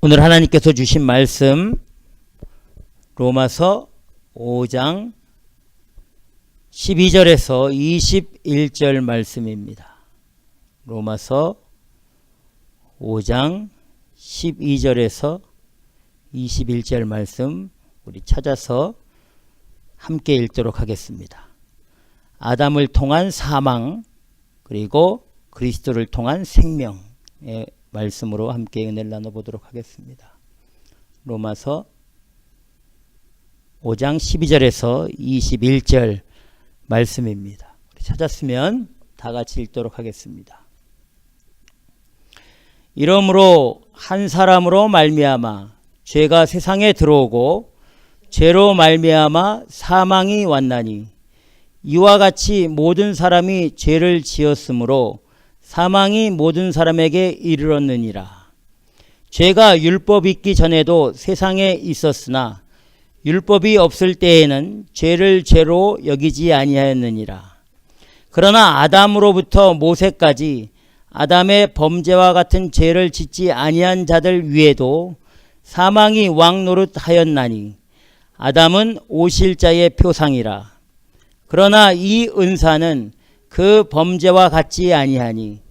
오늘 하나님께서 주신 말씀 로마서 5장 12절에서 21절 말씀입니다. 로마서 5장 12절에서 21절 말씀 우리 찾아서 함께 읽도록 하겠습니다. 아담을 통한 사망 그리고 그리스도를 통한 생명의 말씀으로 함께 은혜를 나눠보도록 하겠습니다. 로마서 5장 12절에서 21절 말씀입니다. 찾았으면 다 같이 읽도록 하겠습니다. 이러므로 한 사람으로 말미암아 죄가 세상에 들어오고 죄로 말미암아 사망이 왔나니 이와 같이 모든 사람이 죄를 지었으므로 사망이 모든 사람에게 이르렀느니라. 죄가 율법 있기 전에도 세상에 있었으나 율법이 없을 때에는 죄를 죄로 여기지 아니하였느니라. 그러나 아담으로부터 모세까지 아담의 범죄와 같은 죄를 짓지 아니한 자들 위에도 사망이 왕노릇하였나니 아담은 오실자의 표상이라. 그러나 이 은사는 그 범죄와 같지 아니하니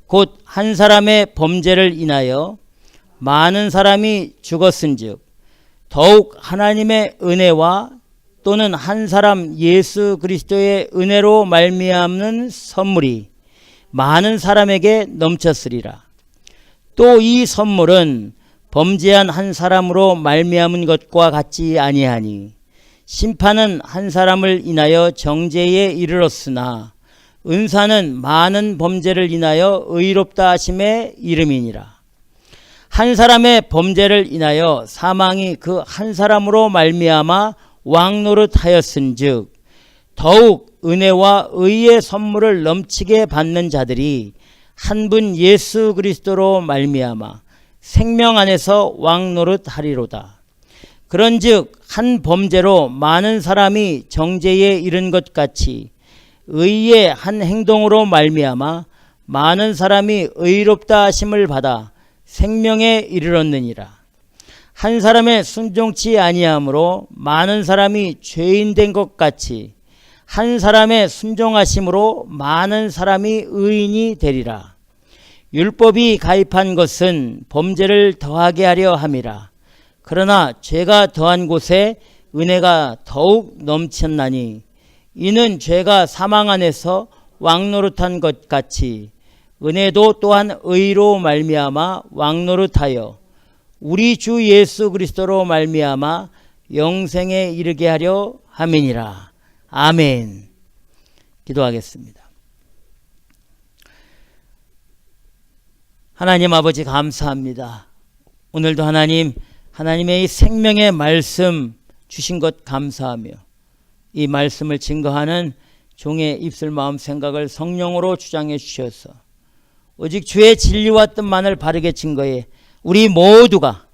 곧 한 사람의 범죄를 인하여 많은 사람이 죽었은즉 더욱 하나님의 은혜와 또는 한 사람 예수 그리스도의 은혜로 말미암는 선물이 많은 사람에게 넘쳤으리라. 또 이 선물은 범죄한 한 사람으로 말미암은 것과 같지 아니하니 심판은 한 사람을 인하여 정죄에 이르렀으나 은사는 많은 범죄를 인하여 의롭다 하심의 이름이니라. 한 사람의 범죄를 인하여 사망이 그 한 사람으로 말미암아 왕노릇하였은즉 더욱 은혜와 의의 선물을 넘치게 받는 자들이 한 분 예수 그리스도로 말미암아 생명 안에서 왕노릇하리로다. 그런즉 한 범죄로 많은 사람이 정죄에 이른 것 같이 의의 한 행동으로 말미암아 많은 사람이 의롭다 하심을 받아 생명에 이르렀느니라. 한 사람의 순종치 아니함으로 많은 사람이 죄인 된 것 같이 한 사람의 순종하심으로 많은 사람이 의인이 되리라. 율법이 가입한 것은 범죄를 더하게 하려 함이라. 그러나 죄가 더한 곳에 은혜가 더욱 넘쳤나니 이는 죄가 사망 안에서 왕노릇한 것 같이 은혜도 또한 의로 말미암아 왕노릇하여 우리 주 예수 그리스도로 말미암아 영생에 이르게 하려 함이니라. 아멘. 기도하겠습니다. 하나님 아버지 감사합니다. 오늘도 하나님의 이 생명의 말씀 주신 것 감사하며 이 말씀을 증거하는 종의 입술 마음 생각을 성령으로 주장해 주셔서 오직 주의 진리와 뜻만을 바르게 증거해 우리 모두가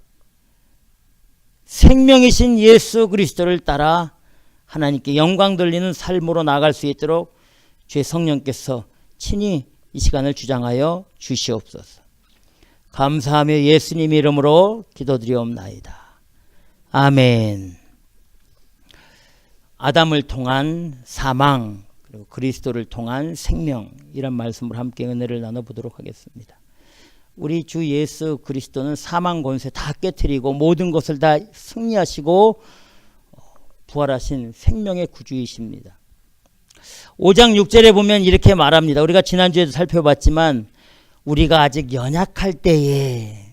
생명이신 예수 그리스도를 따라 하나님께 영광 돌리는 삶으로 나아갈 수 있도록 주의 성령께서 친히 이 시간을 주장하여 주시옵소서. 감사하며 예수님 이름으로 기도드리옵나이다. 아멘. 아담을 통한 사망 그리고 그리스도를 통한 생명 이런 말씀을 함께 은혜를 나눠보도록 하겠습니다. 우리 주 예수 그리스도는 사망 권세 다 깨트리고 모든 것을 다 승리하시고 부활하신 생명의 구주이십니다. 5장 6절에 보면 이렇게 말합니다. 우리가 지난주에도 살펴봤지만 우리가 아직 연약할 때에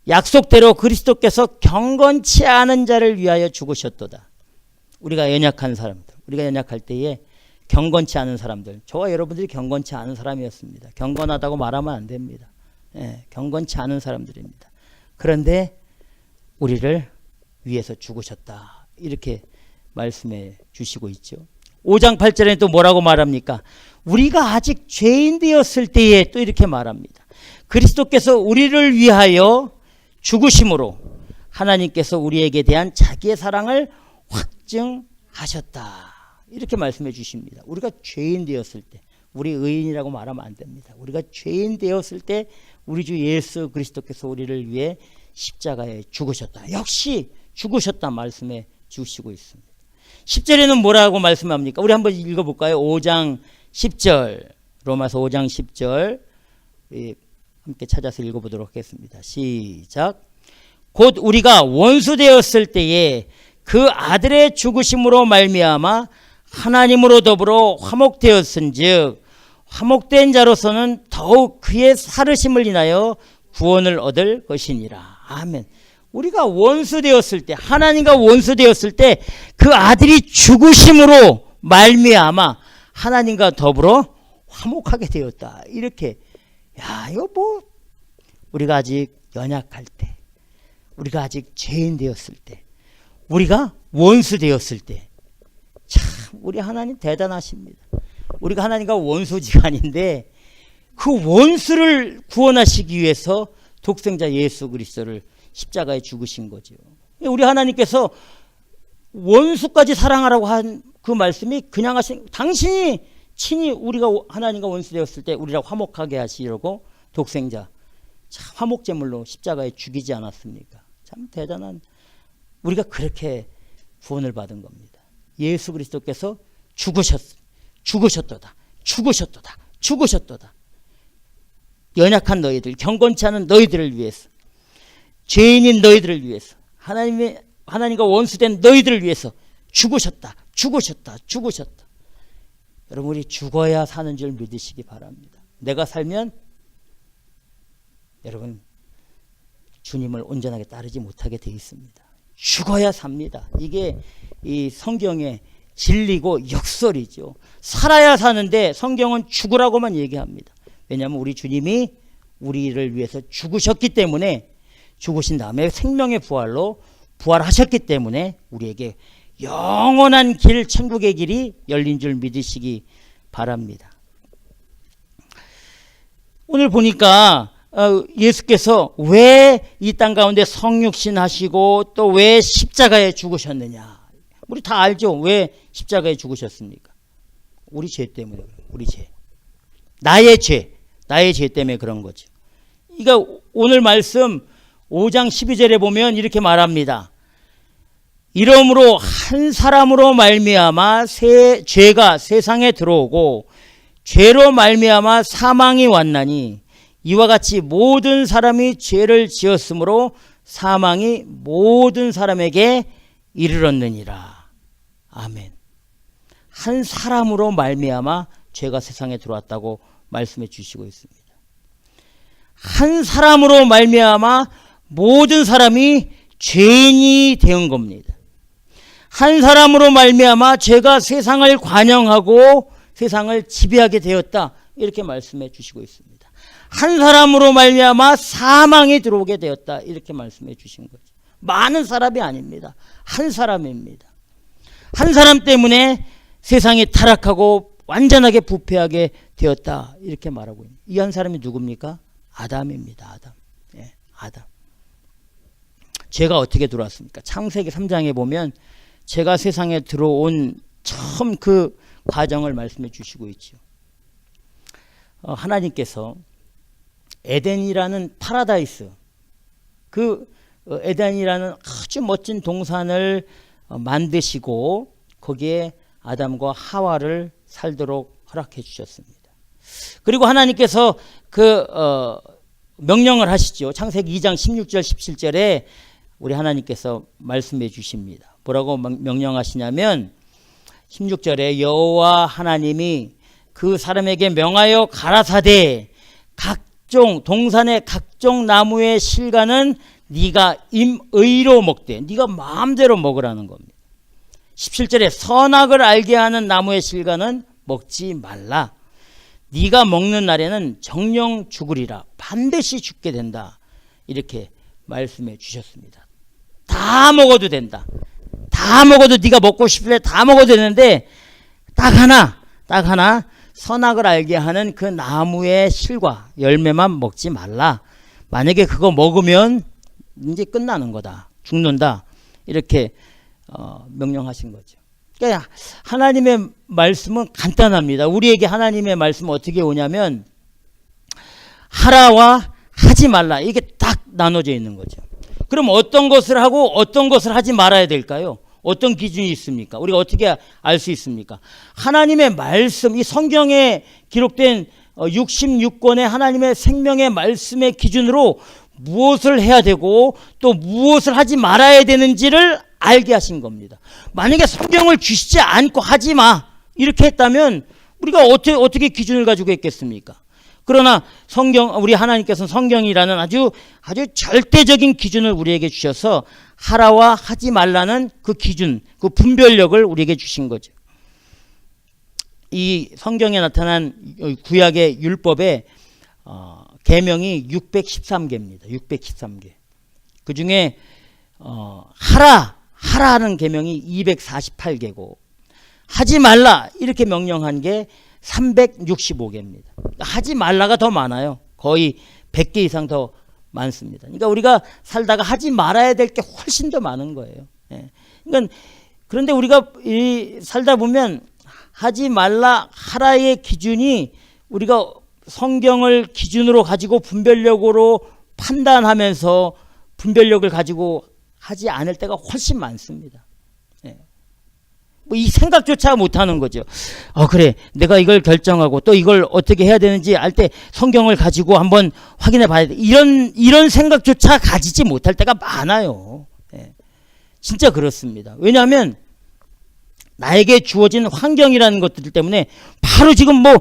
약속대로 그리스도께서 경건치 않은 자를 위하여 죽으셨도다. 우리가 연약한 사람들, 우리가 연약할 때에 경건치 않은 사람들, 저와 여러분들이 경건치 않은 사람이었습니다. 경건하다고 말하면 안 됩니다. 경건치 않은 사람들입니다. 그런데 우리를 위해서 죽으셨다. 이렇게 말씀해 주시고 있죠. 5장 8절에 또 뭐라고 말합니까? 우리가 아직 죄인 되었을 때에 또 이렇게 말합니다. 그리스도께서 우리를 위하여 죽으심으로 하나님께서 우리에게 대한 자기의 사랑을 확증하셨다. 이렇게 말씀해 주십니다. 우리가 죄인 되었을 때, 우리 의인이라고 말하면 안 됩니다. 우리가 죄인 되었을 때 우리 주 예수 그리스도께서 우리를 위해 십자가에 죽으셨다. 역시 죽으셨다 말씀해 주시고 있습니다. 10절에는 뭐라고 말씀합니까? 우리 한번 읽어볼까요? 5장 10절, 로마서 5장 10절 함께 찾아서 읽어보도록 하겠습니다. 시작. 곧 우리가 원수 되었을 때에 그 아들의 죽으심으로 말미암아 하나님으로 더불어 화목되었은즉 화목된 자로서는 더욱 그의 살으심을 인하여 구원을 얻을 것이니라. 아멘. 우리가 원수 되었을 때, 하나님과 원수 되었을 때 그 아들이 죽으심으로 말미암아 하나님과 더불어 화목하게 되었다. 이렇게. 야, 이거 뭐 우리가 아직 연약할 때, 우리가 아직 죄인 되었을 때, 우리가 원수 되었을 때, 참 우리 하나님 대단하십니다. 우리가 하나님과 원수지간인데 그 원수를 구원하시기 위해서 독생자 예수 그리스도를 십자가에 죽으신 거죠. 우리 하나님께서 원수까지 사랑하라고 한 그 말씀이 그냥 하신, 당신이 친히 우리가 하나님과 원수 되었을 때 우리랑 화목하게 하시려고 독생자 참 화목제물로 십자가에 죽이지 않았습니까? 참 대단한, 우리가 그렇게 구원을 받은 겁니다. 예수 그리스도께서 죽으셨도다. 연약한 너희들, 경건치 않은 너희들을 위해서, 죄인인 너희들을 위해서, 하나님과 원수된 너희들을 위해서 죽으셨다. 여러분, 우리 죽어야 사는 줄 믿으시기 바랍니다. 내가 살면 여러분 주님을 온전하게 따르지 못하게 되어 있습니다. 죽어야 삽니다. 이게 이 성경의 진리고 역설이죠. 살아야 사는데 성경은 죽으라고만 얘기합니다. 왜냐하면 우리 주님이 우리를 위해서 죽으셨기 때문에, 죽으신 다음에 생명의 부활로 부활하셨기 때문에 우리에게 영원한 길, 천국의 길이 열린 줄 믿으시기 바랍니다. 오늘 보니까 예수께서 왜 이 땅 가운데 성육신 하시고 또 왜 십자가에 죽으셨느냐. 우리 다 알죠? 왜 십자가에 죽으셨습니까? 우리 죄 때문에, 우리 죄. 나의 죄 때문에 그런 거죠. 그러니까 오늘 말씀 5장 12절에 보면 이렇게 말합니다. 이러므로 한 사람으로 말미암아 죄가 세상에 들어오고 죄로 말미암아 사망이 왔나니 이와 같이 모든 사람이 죄를 지었으므로 사망이 모든 사람에게 이르렀느니라. 아멘. 한 사람으로 말미암아 죄가 세상에 들어왔다고 말씀해 주시고 있습니다. 한 사람으로 말미암아 모든 사람이 죄인이 된 겁니다. 한 사람으로 말미암아 죄가 세상을 관영하고 세상을 지배하게 되었다. 이렇게 말씀해 주시고 있습니다. 한 사람으로 말미암아 사망이 들어오게 되었다. 이렇게 말씀해 주신 거죠. 많은 사람이 아닙니다. 한 사람입니다. 한 사람 때문에 세상이 타락하고 완전하게 부패하게 되었다. 이렇게 말하고 있습니다. 이 한 사람이 누굽니까? 아담입니다. 아담. 예, 아담. 죄가 어떻게 들어왔습니까? 창세기 3장에 보면 죄가 세상에 들어온 처음 그 과정을 말씀해 주시고 있죠. 하나님께서 에덴이라는 파라다이스, 그 에덴이라는 아주 멋진 동산을 만드시고 거기에 아담과 하와를 살도록 허락해 주셨습니다. 그리고 하나님께서 명령을 하시죠. 창세기 2장 16절 17절에 우리 하나님께서 말씀해 주십니다. 뭐라고 명령하시냐면 16절에 여호와 하나님이 그 사람에게 명하여 가라사대 각종 동산의 각종 나무의 실과는 네가 임의로 먹되, 네가 마음대로 먹으라는 겁니다. 17절에 선악을 알게 하는 나무의 실과는 먹지 말라. 네가 먹는 날에는 정령 죽으리라. 반드시 죽게 된다. 이렇게 말씀해 주셨습니다. 다 먹어도 된다. 다 먹어도, 네가 먹고 싶을 때 다 먹어도 되는데 딱 하나 선악을 알게 하는 그 나무의 실과 열매만 먹지 말라. 만약에 그거 먹으면 이제 끝나는 거다. 죽는다. 이렇게 명령하신 거죠. 그러니까 하나님의 말씀은 간단합니다. 우리에게 하나님의 말씀은 어떻게 오냐면 하라와 하지 말라, 이게 딱 나눠져 있는 거죠. 그럼 어떤 것을 하고 어떤 것을 하지 말아야 될까요? 어떤 기준이 있습니까? 우리가 어떻게 알 수 있습니까? 하나님의 말씀, 이 성경에 기록된 66권의 하나님의 생명의 말씀의 기준으로 무엇을 해야 되고 또 무엇을 하지 말아야 되는지를 알게 하신 겁니다. 만약에 성경을 주시지 않고 하지 마, 이렇게 했다면 우리가 어떻게 기준을 가지고 했겠습니까? 그러나 우리 하나님께서는 성경이라는 아주 절대적인 기준을 우리에게 주셔서 하라와 하지 말라는 그 기준, 그 분별력을 우리에게 주신 거죠. 이 성경에 나타난 구약의 율법의 계명이 613개입니다. 613개. 그 중에 하라는 계명이 248개고 하지 말라 이렇게 명령한 게 365개입니다. 하지 말라가 더 많아요. 거의 100개 이상 더 많습니다. 그러니까 우리가 살다가 하지 말아야 될 게 훨씬 더 많은 거예요. 그러니까 그런데 우리가 살다 보면 하지 말라 하라의 기준이 우리가 성경을 기준으로 가지고 분별력으로 판단하면서 분별력을 가지고 하지 않을 때가 훨씬 많습니다. 뭐 이 생각조차 못하는 거죠. 그래, 내가 이걸 결정하고 또 이걸 어떻게 해야 되는지 알 때 성경을 가지고 한번 확인해 봐야 돼. 이런 생각조차 가지지 못할 때가 많아요. 진짜 그렇습니다. 왜냐하면 나에게 주어진 환경이라는 것들 때문에 바로 지금 뭐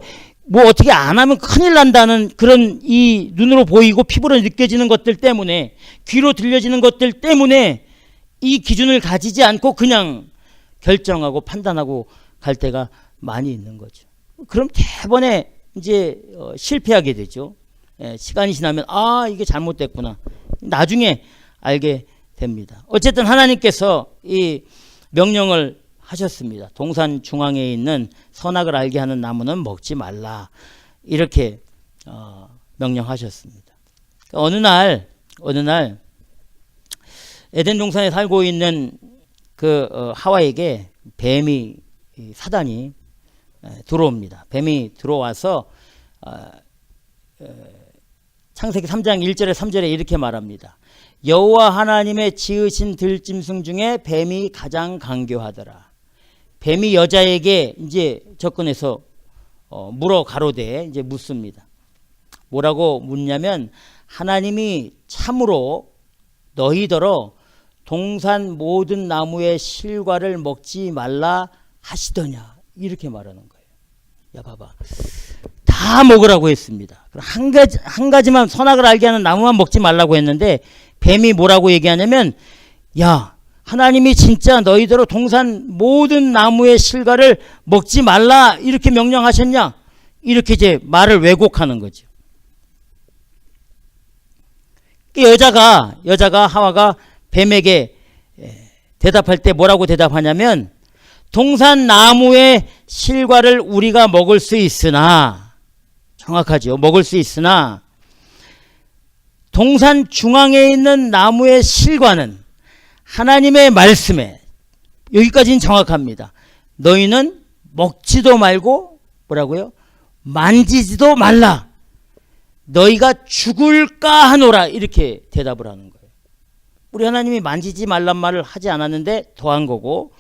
어떻게 안 하면 큰일 난다는 그런 이 눈으로 보이고 피부로 느껴지는 것들 때문에, 귀로 들려지는 것들 때문에 이 기준을 가지지 않고 그냥 결정하고 판단하고 갈 때가 많이 있는 거죠. 그럼 대번에 이제 실패하게 되죠. 시간이 지나면 이게 잘못됐구나, 나중에 알게 됩니다. 어쨌든 하나님께서 이 명령을 하셨습니다. 동산 중앙에 있는 선악을 알게 하는 나무는 먹지 말라, 이렇게 명령하셨습니다. 어느 날 에덴 동산에 살고 있는 하와에게 사단이 들어옵니다. 뱀이 들어와서 창세기 3장 1절에 3절에 이렇게 말합니다. 여호와 하나님의 지으신 들짐승 중에 뱀이 가장 간교하더라. 뱀이 여자에게 이제 접근해서 물어 가로되 이제 묻습니다. 뭐라고 묻냐면 하나님이 참으로 너희더러 동산 모든 나무의 실과를 먹지 말라 하시더냐, 이렇게 말하는 거예요. 야, 봐봐, 다 먹으라고 했습니다. 한 가지만 선악을 알게 하는 나무만 먹지 말라고 했는데 뱀이 뭐라고 얘기하냐면, 야, 하나님이 진짜 너희대로 동산 모든 나무의 실과를 먹지 말라 이렇게 명령하셨냐, 이렇게 이제 말을 왜곡하는 거죠. 여자가 하와가 뱀에게 대답할 때 뭐라고 대답하냐면, 동산 나무의 실과를 우리가 먹을 수 있으나, 정확하죠, 먹을 수 있으나 동산 중앙에 있는 나무의 실과는 하나님의 말씀에, 여기까지는 정확합니다. 너희는 먹지도 말고 뭐라고요? 만지지도 말라. 너희가 죽을까 하노라, 이렇게 대답을 하는 거예요. 우리 하나님이 만지지 말란 말을 하지 않았는데 더한 거고,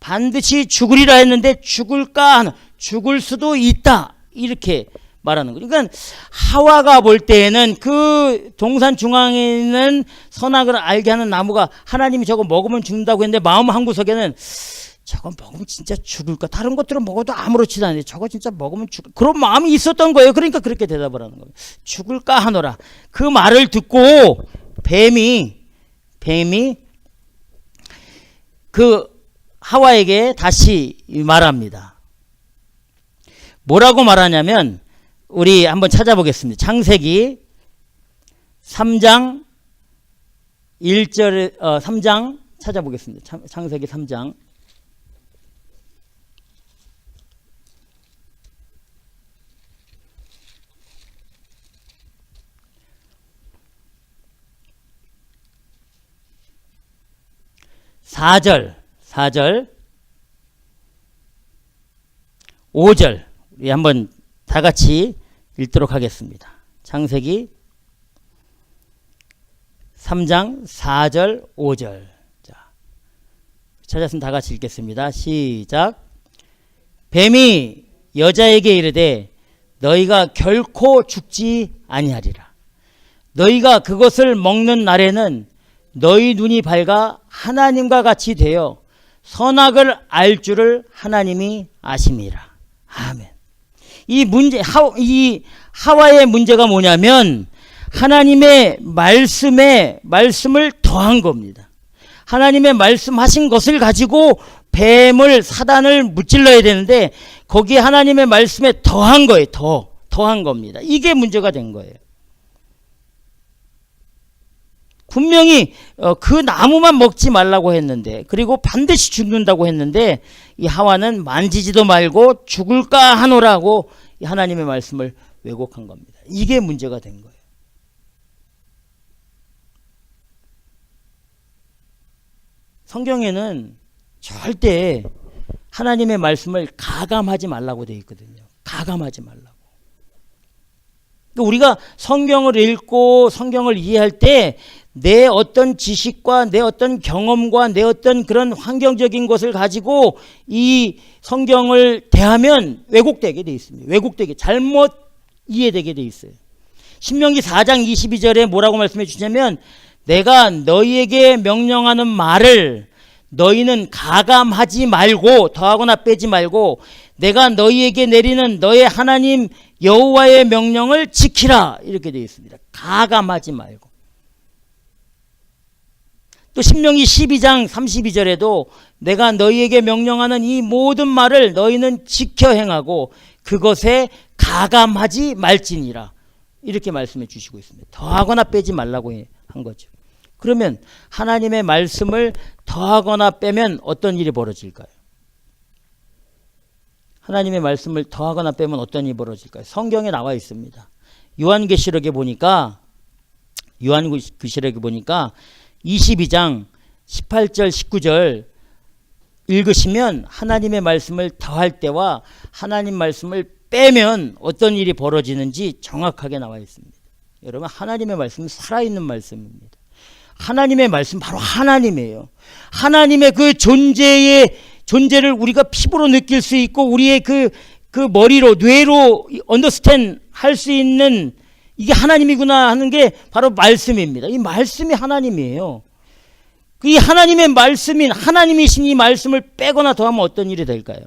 반드시 죽으리라 했는데 죽을까 하노라, 죽을 수도 있다, 이렇게 말하는 거예요. 그러니까 하와가 볼 때에는 그 동산 중앙에 있는 선악을 알게 하는 나무가 하나님이 저거 먹으면 죽는다고 했는데 마음 한구석에는 저거 먹으면 진짜 죽을까? 다른 것들은 먹어도 아무렇지도 않은데 저거 진짜 먹으면 죽을, 그런 마음이 있었던 거예요. 그러니까 그렇게 대답을 하는 거예요. 죽을까 하노라. 그 말을 듣고 뱀이 그 하와에게 다시 말합니다. 뭐라고 말하냐면, 우리 한번 찾아보겠습니다. 창세기 3장 1절, 3장 찾아보겠습니다. 창세기 3장. (4절) 5절 우리 한번 다 같이 읽도록 하겠습니다. 창세기 3장 4절 5절. 자, 찾았으면 다 같이 읽겠습니다. 시작. 뱀이 여자에게 이르되 너희가 결코 죽지 아니하리라. 너희가 그것을 먹는 날에는 너희 눈이 밝아 하나님과 같이 되어 선악을 알 줄을 하나님이 아심이라. 아멘. 이 문제, 이 하와의 문제가 뭐냐면 하나님의 말씀을 더한 겁니다. 하나님의 말씀하신 것을 가지고 뱀을, 사단을 무찔러야 되는데 거기에 하나님의 말씀에 더한 거예요. 더한 겁니다. 이게 문제가 된 거예요. 분명히 그 나무만 먹지 말라고 했는데, 그리고 반드시 죽는다고 했는데 이 하와는 만지지도 말고 죽을까 하노라고 하나님의 말씀을 왜곡한 겁니다. 이게 문제가 된 거예요. 성경에는 절대 하나님의 말씀을 가감하지 말라고 되어 있거든요. 가감하지 말라고. 우리가 성경을 읽고 성경을 이해할 때 내 어떤 지식과 내 어떤 경험과 내 어떤 그런 환경적인 것을 가지고 이 성경을 대하면 왜곡되게 돼 있습니다. 왜곡되게, 잘못 이해되게 돼 있어요. 신명기 4장 22절에 뭐라고 말씀해 주냐면 내가 너희에게 명령하는 말을 너희는 가감하지 말고, 더하거나 빼지 말고 내가 너희에게 내리는 너의 하나님 여호와의 명령을 지키라, 이렇게 되어 있습니다. 가감하지 말고. 또 신명기 12장 32절에도 내가 너희에게 명령하는 이 모든 말을 너희는 지켜 행하고 그것에 가감하지 말지니라, 이렇게 말씀해 주시고 있습니다. 더하거나 빼지 말라고 한 거죠. 그러면 하나님의 말씀을 더하거나 빼면 어떤 일이 벌어질까요? 하나님의 말씀을 더하거나 빼면 어떤 일이 벌어질까요? 성경에 나와 있습니다. 요한계시록에 보니까 22장 18절 19절 읽으시면 하나님의 말씀을 더할 때와 하나님 말씀을 빼면 어떤 일이 벌어지는지 정확하게 나와 있습니다. 여러분, 하나님의 말씀은 살아있는 말씀입니다. 하나님의 말씀 바로 하나님이에요. 하나님의 그 존재를 우리가 피부로 느낄 수 있고 우리의 그 머리로, 뇌로 언더스탠 할 수 있는, 이게 하나님이구나 하는 게 바로 말씀입니다. 이 말씀이 하나님이에요. 이 하나님의 말씀인, 하나님이신 이 말씀을 빼거나 더하면 어떤 일이 될까요?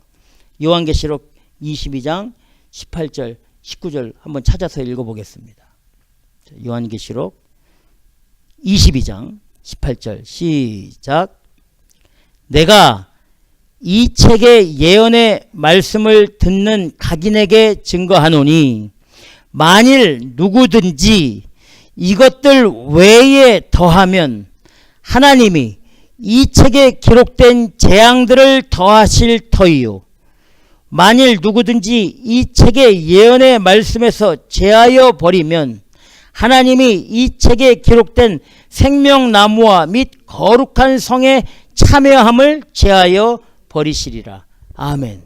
요한계시록 22장 18절 19절 한번 찾아서 읽어보겠습니다. 요한계시록 22장 18절 시작. 내가 이 책의 예언의 말씀을 듣는 각인에게 증거하노니 만일 누구든지 이것들 외에 더하면 하나님이 이 책에 기록된 재앙들을 더하실 터이요, 만일 누구든지 이 책의 예언의 말씀에서 제하여 버리면 하나님이 이 책에 기록된 생명나무와 및 거룩한 성의 참여함을 제하여 버리시리라. 아멘.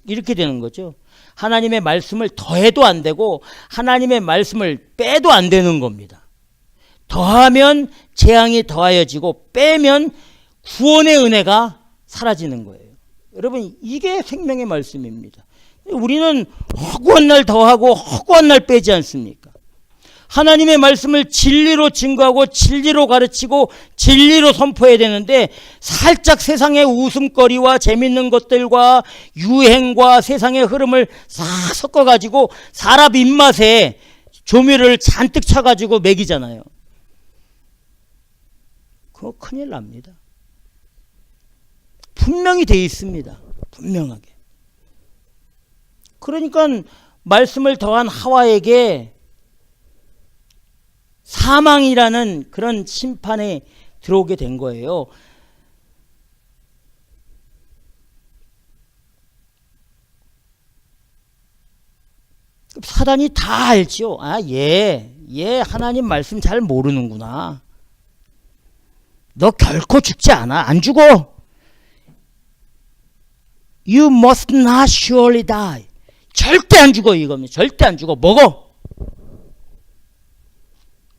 이렇게 되는 거죠. 하나님의 말씀을 더해도 안 되고 하나님의 말씀을 빼도 안 되는 겁니다. 더하면 재앙이 더하여지고 빼면 구원의 은혜가 사라지는 거예요. 여러분, 이게 생명의 말씀입니다. 우리는 허구한 날 더하고 허구한 날 빼지 않습니까? 하나님의 말씀을 진리로 증거하고 진리로 가르치고 진리로 선포해야 되는데 살짝 세상의 웃음거리와 재밌는 것들과 유행과 세상의 흐름을 싹 섞어가지고 사람 입맛에 조미료를 잔뜩 쳐가지고 먹이잖아요. 그거 큰일 납니다. 분명히 돼 있습니다. 분명하게. 그러니까 말씀을 더한 하와에게 사망이라는 그런 심판에 들어오게 된 거예요. 사단이 다 알죠. 얘 하나님 말씀 잘 모르는구나. 너 결코 죽지 않아. 안 죽어. You must not surely die. 절대 안 죽어 이겁니다. 절대 안 죽어. 먹어.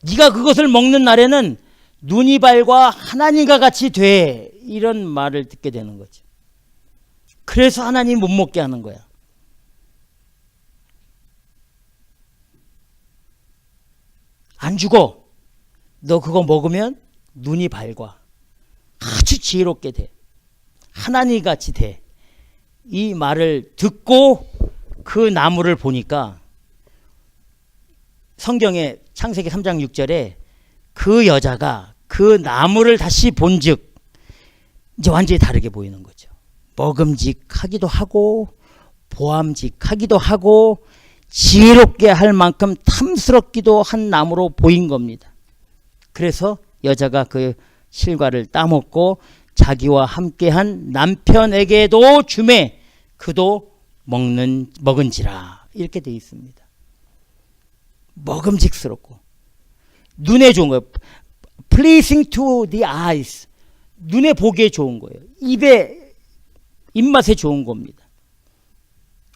네가 그것을 먹는 날에는 눈이 밝아 하나님과 같이 돼. 이런 말을 듣게 되는 거죠. 그래서 하나님 못 먹게 하는 거야. 안 죽어. 너 그거 먹으면 눈이 밝아. 아주 지혜롭게 돼. 하나님 같이 돼. 이 말을 듣고 그 나무를 보니까 성경에 창세기 3장 6절에 그 여자가 그 나무를 다시 본즉 이제 완전히 다르게 보이는 거죠. 먹음직하기도 하고 보암직하기도 하고 지혜롭게 할 만큼 탐스럽기도 한 나무로 보인 겁니다. 그래서 여자가 그 실과를 따먹고 자기와 함께한 남편에게도 주매 그도 먹은지라 이렇게 되어 있습니다. 먹음직스럽고 눈에 좋은 거예요. Pleasing to the eyes. 눈에 보기에 좋은 거예요. 입맛에 좋은 겁니다.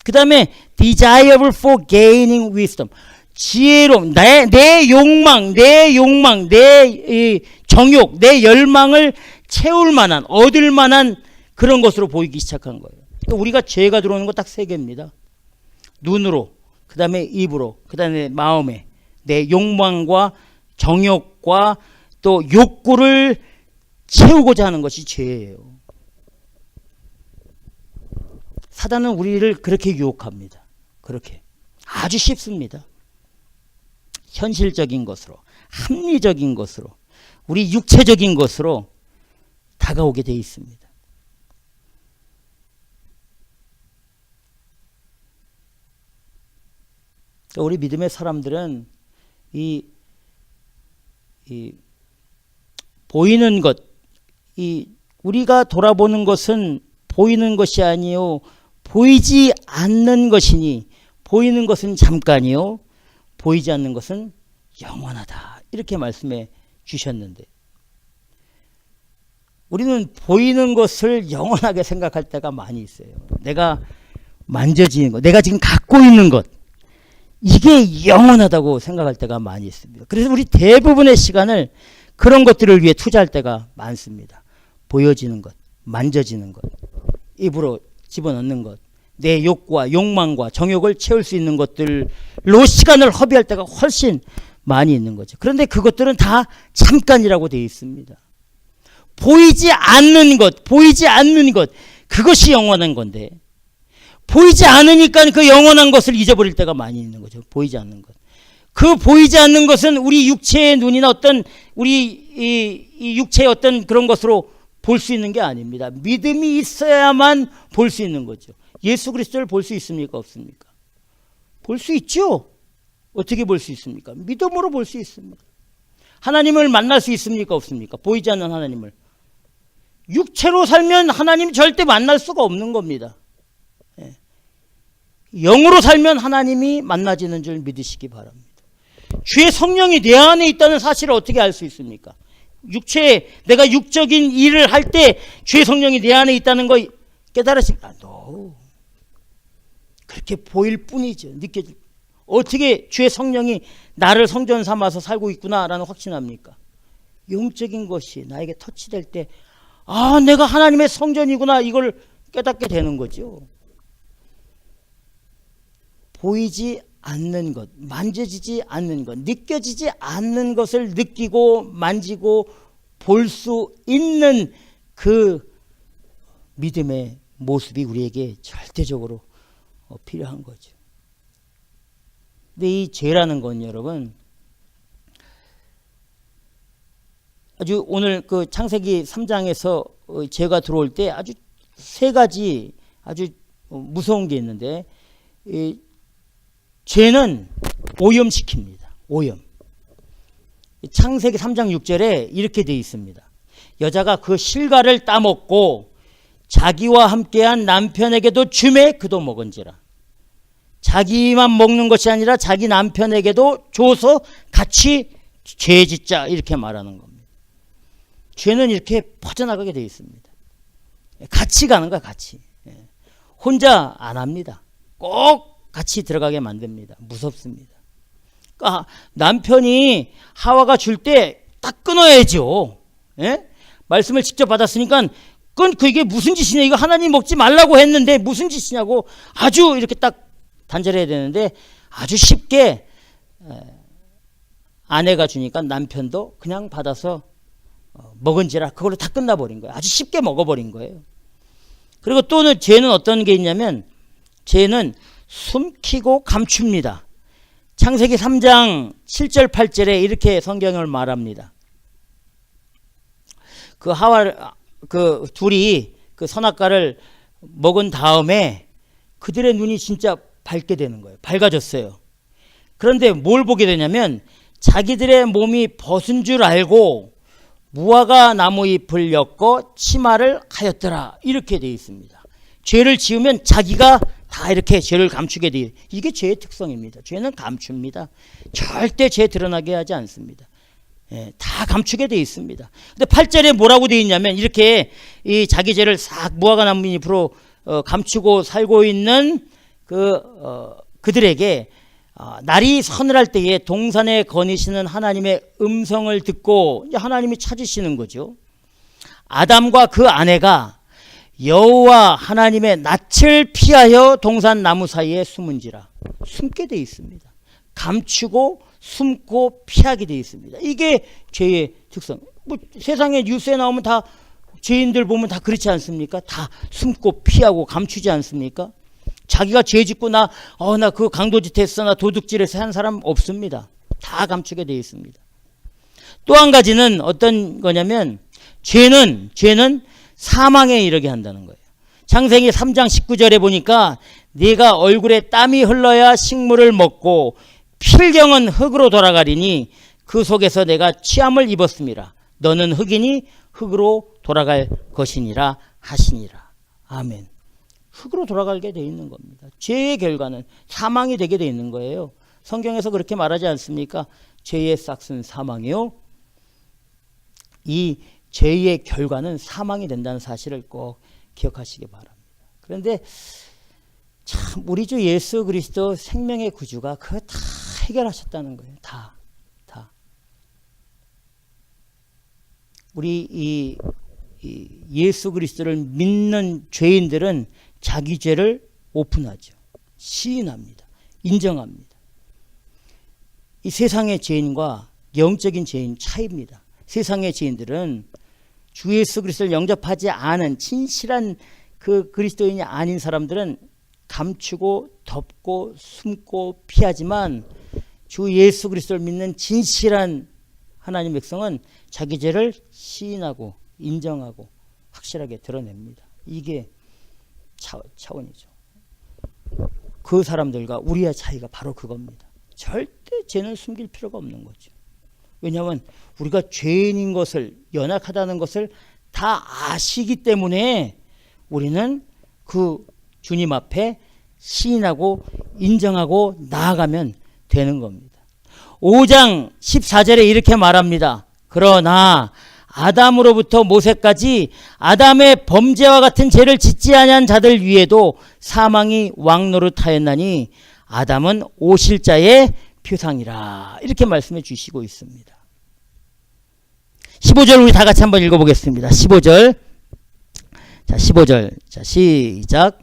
그 다음에 desirable for gaining wisdom. 지혜로움, 내 욕망, 내 정욕, 내 열망을 채울 만한, 얻을 만한 그런 것으로 보이기 시작한 거예요. 그러니까 우리가 죄가 들어오는 거 딱 세 개입니다. 눈으로, 그 다음에 입으로, 그 다음에 마음에 내 욕망과 정욕과 또 욕구를 채우고자 하는 것이 죄예요. 사단은 우리를 그렇게 유혹합니다. 그렇게 아주 쉽습니다. 현실적인 것으로, 합리적인 것으로, 우리 육체적인 것으로 다가오게 되어 있습니다. 우리 믿음의 사람들은 이 보이는 것, 우리가 돌아보는 것은 보이는 것이 아니요 보이지 않는 것이니 보이는 것은 잠깐이요 보이지 않는 것은 영원하다. 이렇게 말씀해 주셨는데 우리는 보이는 것을 영원하게 생각할 때가 많이 있어요. 내가 만져지는 것, 내가 지금 갖고 있는 것, 이게 영원하다고 생각할 때가 많이 있습니다. 그래서 우리 대부분의 시간을 그런 것들을 위해 투자할 때가 많습니다. 보여지는 것, 만져지는 것, 입으로 집어넣는 것, 내 욕과 욕망과 정욕을 채울 수 있는 것들로 시간을 허비할 때가 훨씬 많이 있는 거죠. 그런데 그것들은 다 잠깐이라고 되어 있습니다. 보이지 않는 것, 그것이 영원한 건데 보이지 않으니까 그 영원한 것을 잊어버릴 때가 많이 있는 거죠. 보이지 않는 것. 그 보이지 않는 것은 우리 육체의 눈이나 어떤 우리 이 육체의 어떤 그런 것으로 볼 수 있는 게 아닙니다. 믿음이 있어야만 볼 수 있는 거죠. 예수 그리스도를 볼 수 있습니까? 없습니까? 볼 수 있죠. 어떻게 볼 수 있습니까? 믿음으로 볼 수 있습니다. 하나님을 만날 수 있습니까? 없습니까? 보이지 않는 하나님을. 육체로 살면 하나님 절대 만날 수가 없는 겁니다. 영으로 살면 하나님이 만나지는 줄 믿으시기 바랍니다. 주의 성령이 내 안에 있다는 사실을 어떻게 알 수 있습니까? 내가 육적인 일을 할 때 주의 성령이 내 안에 있다는 거 깨달으십니까? 그렇게 보일 뿐이죠. 느껴질. 어떻게 주의 성령이 나를 성전 삼아서 살고 있구나라는 확신합니까? 영적인 것이 나에게 터치될 때 내가 하나님의 성전이구나 이걸 깨닫게 되는 거죠. 보이지 않는 것, 만져지지 않는 것, 느껴지지 않는 것을 느끼고 만지고 볼 수 있는 그 믿음의 모습이 우리에게 절대적으로 필요한 거죠. 근데 이 죄라는 건 여러분 아주 오늘 그 창세기 3장에서 죄가 들어올 때 아주 세 가지 아주 무서운 게 있는데 죄는 오염시킵니다. 오염. 창세기 3장 6절에 이렇게 되어 있습니다. 여자가 그 실과를 따먹고 자기와 함께한 남편에게도 주매 그도 먹은지라. 자기만 먹는 것이 아니라 자기 남편에게도 줘서 같이 죄 짓자 이렇게 말하는 겁니다. 죄는 이렇게 퍼져나가게 되어 있습니다. 같이 가는 거야. 같이. 혼자 안 합니다. 꼭 같이 들어가게 만듭니다. 무섭습니다. 그러니까 남편이 하와가 줄 때 딱 끊어야죠. 예? 말씀을 직접 받았으니까 끊고 이게 무슨 짓이냐, 이거 하나님 먹지 말라고 했는데 무슨 짓이냐고 아주 이렇게 딱 단절해야 되는데 아주 쉽게 아내가 주니까 남편도 그냥 받아서 먹은지라 그걸로 다 끝나버린 거예요. 아주 쉽게 먹어버린 거예요. 그리고 또는 죄는 어떤 게 있냐면 죄는 숨기고 감춥니다. 창세기 3장 7절 8절에 이렇게 성경을 말합니다. 그 하와 그 둘이 그 선악과를 먹은 다음에 그들의 눈이 진짜 밝게 되는 거예요. 밝아졌어요. 그런데 뭘 보게 되냐면 자기들의 몸이 벗은 줄 알고 무화과 나무 잎을 엮고 치마를 하였더라. 이렇게 되어 있습니다. 죄를 지으면 자기가 다 이렇게 죄를 감추게 돼요. 이게 죄의 특성입니다. 죄는 감춥니다. 절대 죄 드러나게 하지 않습니다. 예, 다 감추게 되어 있습니다. 근데 8절에 뭐라고 되어 있냐면 이렇게 이 자기 죄를 싹 무화과 나무 잎으로 감추고 살고 있는 그들에게 날이 서늘할 때에 동산에 거니시는 하나님의 음성을 듣고 이제 하나님이 찾으시는 거죠. 아담과 그 아내가 여호와 하나님의 낯을 피하여 동산 나무 사이에 숨은지라. 숨게 되어 있습니다. 감추고 숨고 피하게 되어 있습니다. 이게 죄의 특성. 뭐 세상에 뉴스에 나오면 다 죄인들 보면 다 그렇지 않습니까? 다 숨고 피하고 감추지 않습니까? 자기가 죄 짓고 나 그 강도짓 했어, 나 도둑질해서 한 사람 없습니다. 다 감추게 되어 있습니다. 또 한 가지는 어떤 거냐면 죄는 사망에 이르게 한다는 거예요. 창세기 3장 19절에 보니까 네가 얼굴에 땀이 흘러야 식물을 먹고 필경은 흙으로 돌아가리니 그 속에서 내가 취함을 입었음이라. 너는 흙이니 흙으로 돌아갈 것이니라 하시니라. 아멘. 흙으로 돌아가게 되어 있는 겁니다. 죄의 결과는 사망이 되게 되어 있는 거예요. 성경에서 그렇게 말하지 않습니까? 죄의 싹은 사망이요. 이 죄의 결과는 사망이 된다는 사실을 꼭 기억하시기 바랍니다. 그런데 참 우리 주 예수 그리스도 생명의 구주가 그거 다 해결하셨다는 거예요. 다. 우리 이 예수 그리스도를 믿는 죄인들은 자기 죄를 오픈하죠. 시인합니다. 인정합니다. 이 세상의 죄인과 영적인 죄인 차이입니다. 세상의 죄인들은 주 예수 그리스도를 영접하지 않은 진실한 그 그리스도인이 아닌 사람들은 감추고 덮고 숨고 피하지만 주 예수 그리스도를 믿는 진실한 하나님 백성은 자기 죄를 시인하고 인정하고 확실하게 드러냅니다. 이게 차원이죠. 그 사람들과 우리의 차이가 바로 그겁니다. 절대 죄는 숨길 필요가 없는 거죠. 왜냐하면 우리가 죄인인 것을, 연약하다는 것을 다 아시기 때문에 우리는 그 주님 앞에 시인하고 인정하고 나아가면 되는 겁니다. 5장 14절에 이렇게 말합니다. 그러나 아담으로부터 모세까지 아담의 범죄와 같은 죄를 짓지 아니한 자들 위에도 사망이 왕노릇하였나니 아담은 오실자의 표상이라. 이렇게 말씀해 주시고 있습니다. 15절 우리 다 같이 한번 읽어보겠습니다. 15절. 자, 15절. 자, 시작.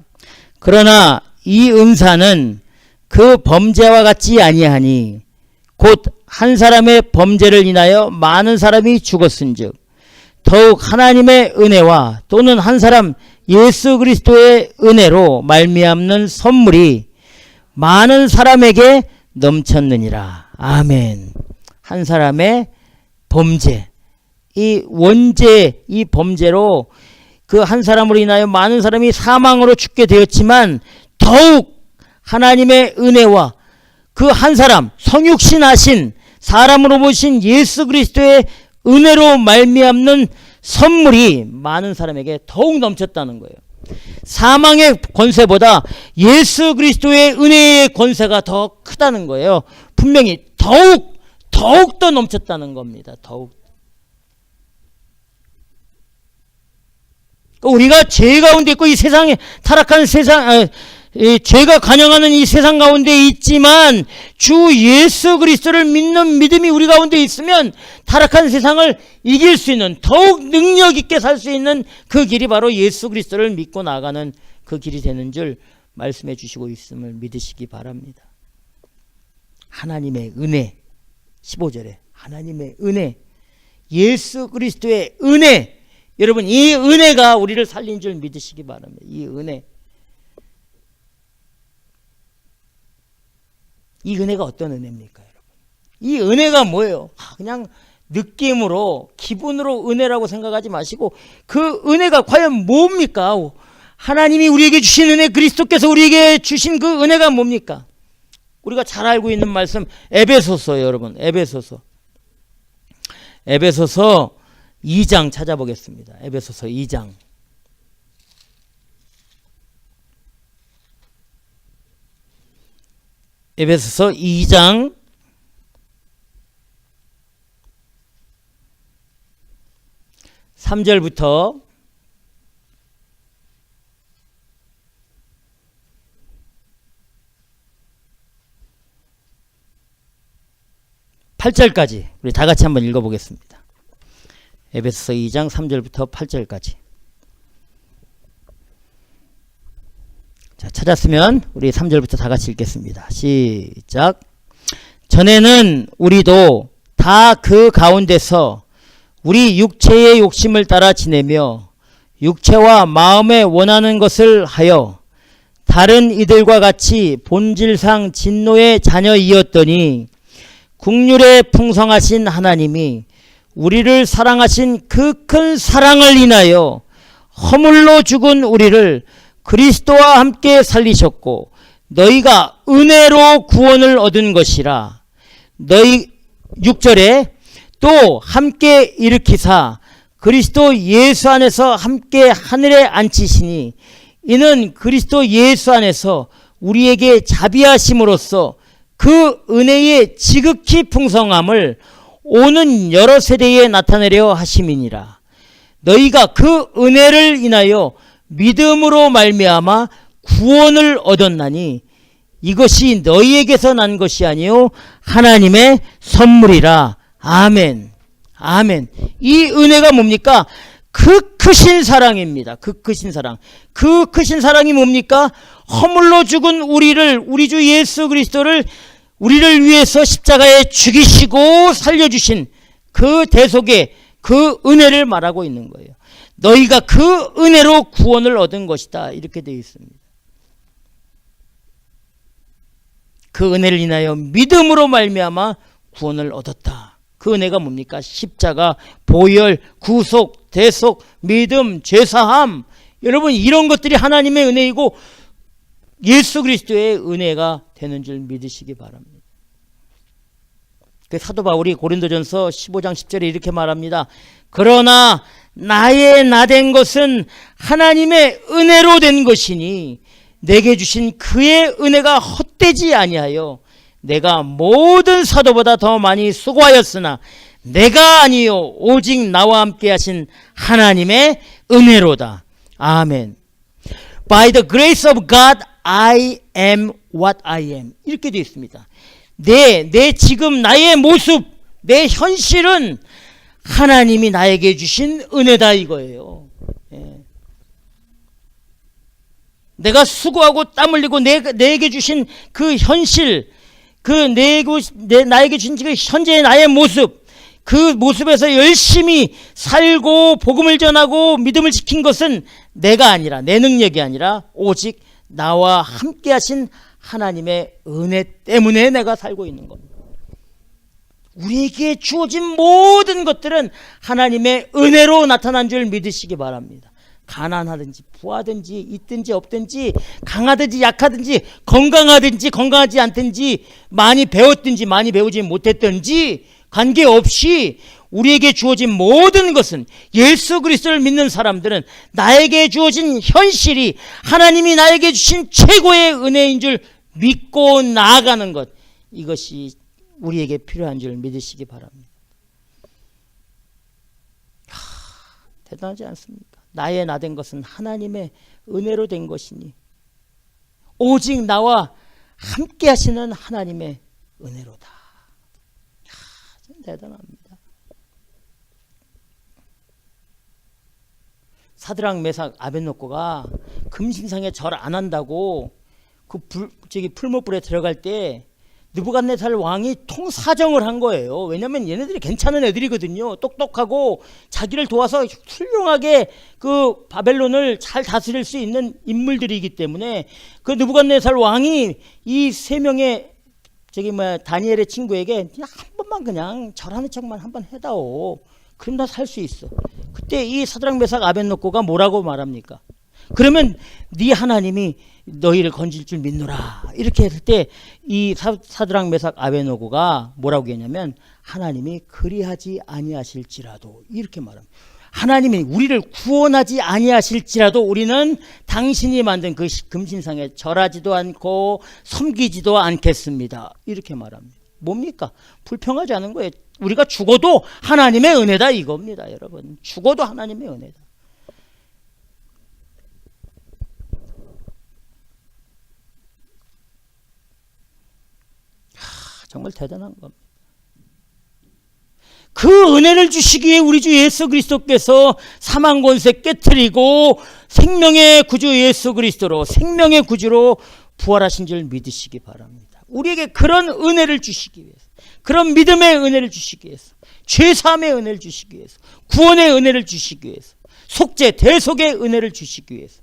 그러나 이 은사는 그 범죄와 같지 아니하니 곧 한 사람의 범죄를 인하여 많은 사람이 죽었은즉 더욱 하나님의 은혜와 또는 한 사람 예수 그리스도의 은혜로 말미암는 선물이 많은 사람에게 넘쳤느니라. 아멘. 한 사람의 범죄, 이 원죄, 이 범죄로 그 한 사람으로 인하여 많은 사람이 사망으로 죽게 되었지만 더욱 하나님의 은혜와 그 한 사람, 성육신 하신 사람으로 보신 예수 그리스도의 은혜로 말미암는 선물이 많은 사람에게 더욱 넘쳤다는 거예요. 사망의 권세보다 예수 그리스도의 은혜의 권세가 더 크다는 거예요. 분명히 더욱 더 넘쳤다는 겁니다. 더욱. 우리가 죄 가운데 있고 이 세상에 타락한 세상, 죄가 관영하는 이 세상 가운데 있지만 주 예수 그리스도를 믿는 믿음이 우리 가운데 있으면 타락한 세상을 이길 수 있는, 더욱 능력 있게 살 수 있는 그 길이 바로 예수 그리스도를 믿고 나아가는 그 길이 되는 줄 말씀해 주시고 있음을 믿으시기 바랍니다. 하나님의 은혜, 15절에 하나님의 은혜, 예수 그리스도의 은혜, 여러분 이 은혜가 우리를 살린 줄 믿으시기 바랍니다. 이 은혜. 이 은혜가 어떤 은혜입니까, 여러분? 이 은혜가 뭐예요? 그냥 느낌으로, 기분으로 은혜라고 생각하지 마시고 그 은혜가 과연 뭡니까? 하나님이 우리에게 주신 은혜, 그리스도께서 우리에게 주신 그 은혜가 뭡니까? 우리가 잘 알고 있는 말씀 에베소서예요, 여러분. 에베소서 2장 찾아보겠습니다. 에베소서 2장. 에베소서 2장 3절부터 8절까지 우리 다 같이 한번 읽어보겠습니다. 에베소서 2장 3절부터 8절까지. 자, 찾았으면 우리 3절부터 다 같이 읽겠습니다. 시작. 전에는 우리도 다 그 가운데서 우리 육체의 욕심을 따라 지내며 육체와 마음에 원하는 것을 하여 다른 이들과 같이 본질상 진노의 자녀이었더니 국률에 풍성하신 하나님이 우리를 사랑하신 그 큰 사랑을 인하여 허물로 죽은 우리를 그리스도와 함께 살리셨고 너희가 은혜로 구원을 얻은 것이라. 너희 6절에 또 함께 일으키사 그리스도 예수 안에서 함께 하늘에 앉히시니 이는 그리스도 예수 안에서 우리에게 자비하심으로써 그 은혜의 지극히 풍성함을 오는 여러 세대에 나타내려 하심이니라. 너희가 그 은혜를 인하여 믿음으로 말미암아 구원을 얻었나니 이것이 너희에게서 난 것이 아니요 하나님의 선물이라. 아멘. 아멘. 이 은혜가 뭡니까? 그 크신 사랑입니다. 그 크신 사랑. 그 크신 사랑이 뭡니까? 허물로 죽은 우리를, 우리 주 예수 그리스도를 우리를 위해서 십자가에 죽이시고 살려주신 그 대속의 그 은혜를 말하고 있는 거예요. 너희가 그 은혜로 구원을 얻은 것이다. 이렇게 되어 있습니다. 그 은혜를 인하여 믿음으로 말미암아 구원을 얻었다. 그 은혜가 뭡니까? 십자가, 보혈, 구속, 대속, 믿음, 죄사함. 여러분 이런 것들이 하나님의 은혜이고 예수 그리스도의 은혜가 되는 줄 믿으시기 바랍니다. 그 사도 바울이 고린도전서 15장 10절에 이렇게 말합니다. 그러나 나의 나된 것은 하나님의 은혜로 된 것이니 내게 주신 그의 은혜가 헛되지 아니하여 내가 모든 사도보다 더 많이 수고하였으나 내가 아니요 오직 나와 함께 하신 하나님의 은혜로다. 아멘. By the grace of God I am what I am. 이렇게 되어 있습니다. 내 지금 나의 모습, 내 현실은 하나님이 나에게 주신 은혜다 이거예요. 예. 내가 수고하고 땀 흘리고 내게 주신 그 현실, 나에게 주신 그 현재의 나의 모습, 그 모습에서 열심히 살고 복음을 전하고 믿음을 지킨 것은 내가 아니라, 내 능력이 아니라 오직 나와 함께 하신 하나님의 은혜 때문에 내가 살고 있는 겁니다. 우리에게 주어진 모든 것들은 하나님의 은혜로 나타난 줄 믿으시기 바랍니다. 가난하든지 부하든지 있든지 없든지 강하든지 약하든지 건강하든지 건강하지 않든지 많이 배웠든지 많이 배우지 못했든지 관계없이 우리에게 주어진 모든 것은 예수 그리스도를 믿는 사람들은 나에게 주어진 현실이 하나님이 나에게 주신 최고의 은혜인 줄 믿고 나아가는 것, 이것이 우리에게 필요한 줄 믿으시기 바랍니다. 대단하지 않습니까? 나의 나 된 것은 하나님의 은혜로 된 것이니 오직 나와 함께 하시는 하나님의 은혜로다. 참 대단합니다. 사드락 메삭 아벳노고가 금신상에 절 안 한다고 그 풀무불에 들어갈 때 느부갓네살 왕이 통사정을 한 거예요. 왜냐하면 얘네들이 괜찮은 애들이거든요. 똑똑하고 자기를 도와서 훌륭하게 그 바벨론을 잘 다스릴 수 있는 인물들이기 때문에 그 느부갓네살 왕이 이 세 명의 다니엘의 친구에게 그냥 한 번만 그냥 절하는 척만 한번 해다오. 그럼 나 살 수 있어. 그때 이 사드락 메삭 아벳노고가 뭐라고 말합니까? 그러면 네 하나님이 너희를 건질 줄 믿노라. 이렇게 했을 때 이 사드락 메삭 아벳노고가 뭐라고 했냐면 하나님이 그리하지 아니하실지라도 이렇게 말합니다. 하나님이 우리를 구원하지 아니하실지라도 우리는 당신이 만든 그 금신상에 절하지도 않고 섬기지도 않겠습니다. 이렇게 말합니다. 뭡니까? 불평하지 않은 거예요. 우리가 죽어도 하나님의 은혜다 이겁니다. 여러분, 죽어도 하나님의 은혜다. 정말 대단한 겁니다. 그 은혜를 주시기에 우리 주 예수 그리스도께서 사망 권세 깨트리고 생명의 구주 예수 그리스도로 생명의 구주로 부활하신 줄 믿으시기 바랍니다. 우리에게 그런 은혜를 주시기 위해서, 그런 믿음의 은혜를 주시기 위해서, 죄사함의 은혜를 주시기 위해서, 구원의 은혜를 주시기 위해서, 속죄 대속의 은혜를 주시기 위해서